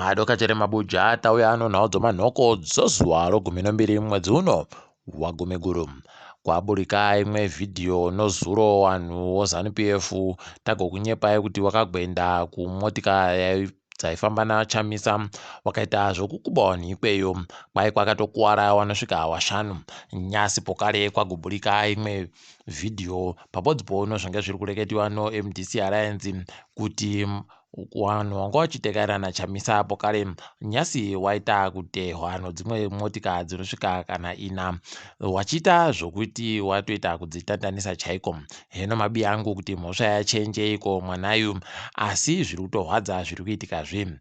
madoka chere mabuja tauya ano nhau dzomanhoko dzozuwa ro12 mwedzi uno waGumiguru. Kwaburika imwe vhidhiyo nozuro wanhu woZANU-PF tagokunyepai kuti wakagwenda kumotika dzaifamba naChamisa wakaita zvokukuba wanhu ikweyo, kwai kwakatokuwara wanosvika 5 nyasi pokare kwagoburika imwe vhidhiyo pabodzipo nozvanga zviri kureketiwa noMDC Alliance kuti wanhu wanga wachitekerana naChamisa pokare nyasi waita kutehwa dzimwe motika dzinosvika kana 4 wachiita zvokuti watoita kudzitandanisa chaiko. Heno mabi angu kuti mhosva yachenje iko mwanayu, asi zviri kutorwadza zviri kuitikazve.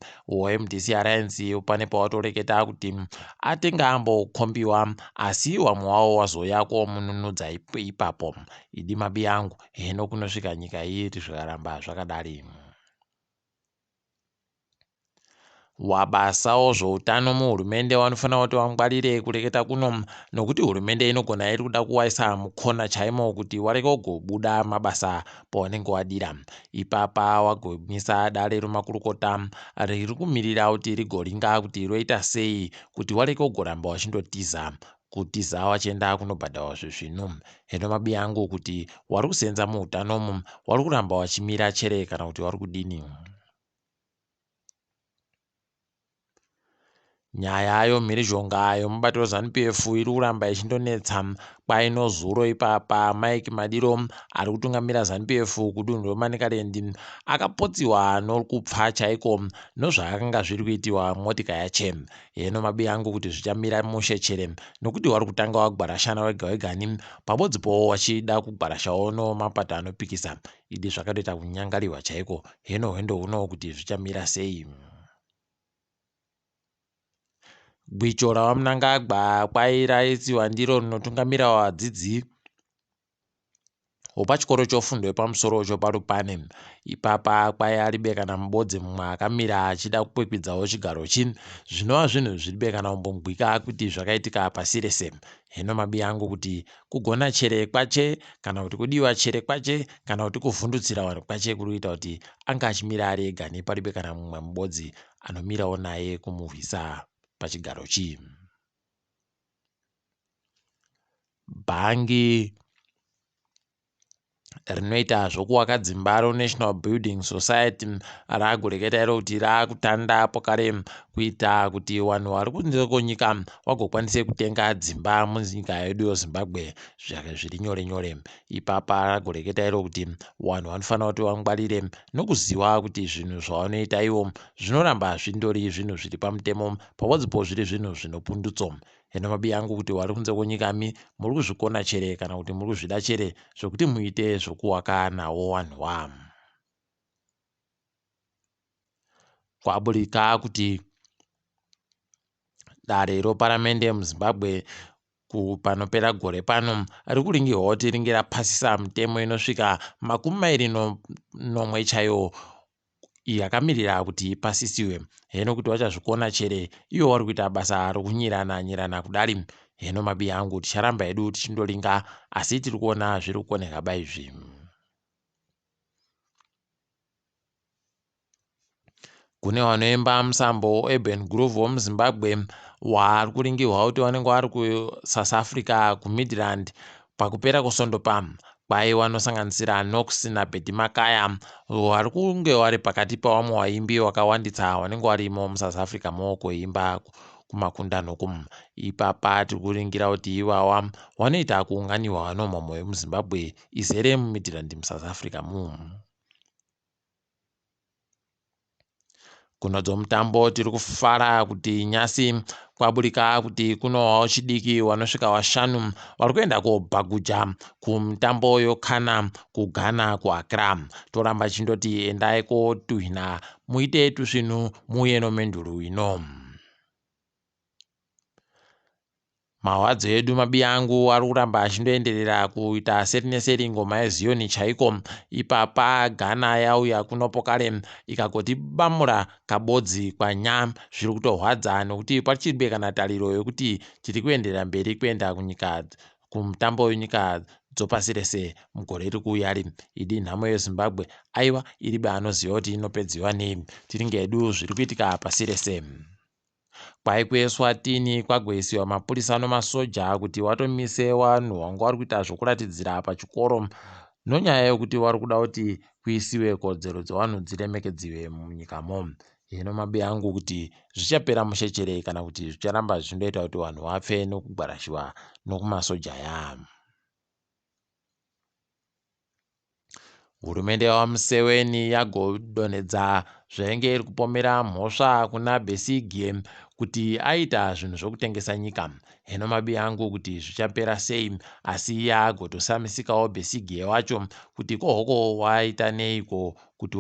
MDC Alliance pane pawatoreketa kuti atenga ambokombiwa, asi wamwe wavo wazoyako mununudza ipapo. Idi mabi angu, heno kunosvika nyika iri zvikaramba zvakadari. Wabasawo zvoutano muhurumende vanofanira kuti vangwarire kureketa kuno, nokuti hurumende inogona iri kuda kuwaisa mukona chaimo kuti wareke kugobuda mabasa pawanenge wadira. Ipapa wagomisa dare remakurukota riri kumirira kuti rigoringa kuti roita sei kuti wareke kugoramba wachindotiza kutiza wachienda kunobhadhawa zvezvino. Heno mabi angu kuti wari kusenza muutanomu wari kuramba wachimira chere kana kuti wari kudini? Nyaya yomhirizhonga yomubato weZANU-PF iri kuramba ichindonetsa. Kwainozuro ipapa Mike Madiro ari kutungamira ZANU-PF kudunhu reManicaland akapotsiwa nokupfa chaiko nozvaakanga zviri kuitiwa motika yache. Heno mabi angu kuti zvichamira mushe chere, nokuti wari kutanga wagwarashana wega wegani pabodzipo wachida kugwarashawo nomapato anopikisa. Idi zvakatoita kunyangariwa chaiko. Heno hwendo huno kuti zvichamira sei? Gwicho rawaMnangagwa kwairaisiwa ndiro rinotungamira wadzidzi wopachikoro chofundo yepamusoro choparupane. Ipapa kwai aribekana mubodzi mumwe akamira achida kukwekwidzawo chigaro chi. Zvinova zvinhu zviribekana umbongwika kuti zvakaitika pasi rese. Heno mabi angu kuti kugona chere kwache kana kuti kudiwa chere kwache kana kuti kuvhundutsira vanhu kwache kuri kuita kuti anga achimira ari ega neparibekana mumwe mubodzi anomirawo naye kumuvhisa pachigaro chi. Bhangi rinoita zvokuwaka dzimba roNational Building Society raakureketa iro kuti raakutanda pokare kuita kuti vanhu vari kunze kwenyika vagokwanise kutenga dzimba munyika yedu yeZimbabwe zviri nyore nyore. Ipapa rakureketa iro kuti vanhu vanofanira kuti vangwarire nokuziva kuti zvinhu zvavanoita ivo zvinoramba zvindori zvinhu zviri pamutemo pabodzipo zviri zvinhu zvinopundutso. Heno mabi angu kuti wari kunze kwenyikami muri kuzvikona chere kana kuti muri kuzvida chere zvokuti muite zvokuwaka nawo wanhuwa. Kwaburika kuti dare roparamende muZimbabwe panopera gore pano ari kuringirwa kuti ringe rapasisa mitemo inosvika 21 chaiyo yakamirira kuti ipasisiwe. Heno kuti wachazvikona chere iwo wari kuita basa rokunyirana kudari. Heno mabi angu ticharamba edu tichindoringa, asi tiri kuona zviri kukoneka baizvi. Kune vanoemba musambo Urban Groove womuZimbabwe wari kuringirwa kuti vanenge vari kuSouth Africa kuMidrand pakupera kwesondopa. Kwai vanosanganisira Knox naBetty Makaya vari kunge vari pakati pavamwe vaimbi vakawanditsa vanenge varimo muSouth Africa kuimba kumakundano kumu. Ipapa tiri kuringira kuti ivava vanoita kuunganiwa nomamwe wemuZimbabwe izere muMidrand muSouth Africa mumu. Kuno dzomutambo tiri kufara kuti nyasi kwaburika kuti kunowawo chidiki vanosvika 5 vari kuenda kobhaguja kumutambo yokana kuGhana kuAccra. Toramba chindoti endai kotuhina muite tusvinhu muuye nomenduru ino. Marwadzo edu mabi angu ari kuramba achindoenderera kuita seri neseri ngoma yeZioni chaiko. Ipapa Ghana yauya kuno pokare ikagoti bamura kabodzi kwanya zviri kutorwadza nokuti pachiribekana tariro yokuti tiri kuenderera mberi kuenda kumutambo wenyika dzopasi rese mugore iri kuuya idi nhamo yeZimbabwe aiwa iribe anoziva kuti inopedziwa nei. Tiringe edu zviri kuitika pasi rese. Kwai kuEswatini kwagoisiwa mapurisa nemasoja kuti watomise wanhu wanga vari kuita zvokuratidzira pachikoro nonyaya yekuti vari kuda kuti kuisiwe kodzero dzewanhu dziremekedziwe munyikamo. Hino mabe angu kuti zvichapera mushecherei kana kuti zvicharamba zvichindoita kuti wanhu vafe nokugwarashiwa nokumasoja yavo. Hurumende yaMuseveni yagodonhedza zvainge iri kupomera mhosva kuna Besigye kuti aita zvinhu zvokutengesa nyika. Hino mabi angu kuti zvichapera sei, asi iye agotosamisikawo Besigye wacho kuti kohoko waita neiko kuti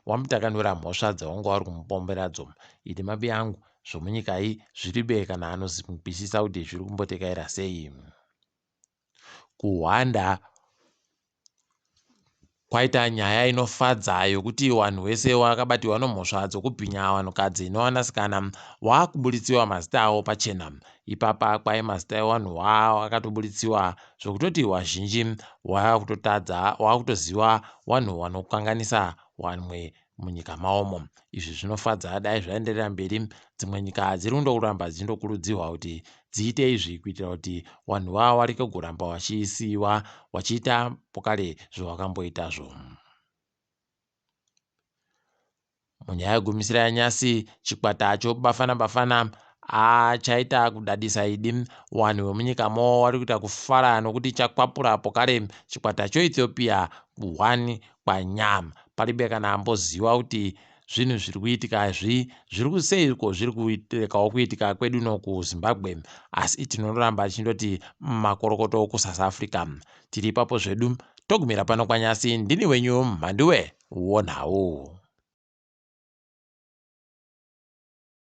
wamutakanura mhosva dzawanga wari kumupomeradzo. Idi mabi angu zvomunyika iyi zviribe kana anozvinzwisisa kuti zviri kumbotekaira sei. Kuhwanda kwaita nyaya inofadza yokuti wanhu wese wakabatirwa nomhosva dzokubhinya wanhukadzi nowanasikana waakubuditsiwa mazita avo pachena. Ipapa kwai mazita ewanhu wao akatobuditsiwa zvokutoti wazhinji waakutoziva wanhu wanokanganisa wamwe munyika maomo. Izvi zvinofadza. Dai zvaenderera mberi dzimwe nyika dziri kundokuramba dzichindokurudzirwa kuti dziite izvi kuitira kuti wanhu wao wareke kuramba wachisiiwa wachiita pokare zvawakamboitazvo. Munyaya yegumisira yanyasi, chikwata chobafana chaita kudadisa idi. Wanhu vemunyikamo vari kuita kufara nokuti chakwapura pokare chikwata choEthiopia 1 kwanya. Paribe kana amboziva kuti zvinhu zviri kuitika zviri kuseiko zviri kuitikawo kuitika kwedu no kuZimbabwe, asi tinoramba tichindoti makorokoto kuSouth Africa. Tiri ipapo zvedu togumira pano kwanyasi. Ndini wenyu MhanduWe WeNhau.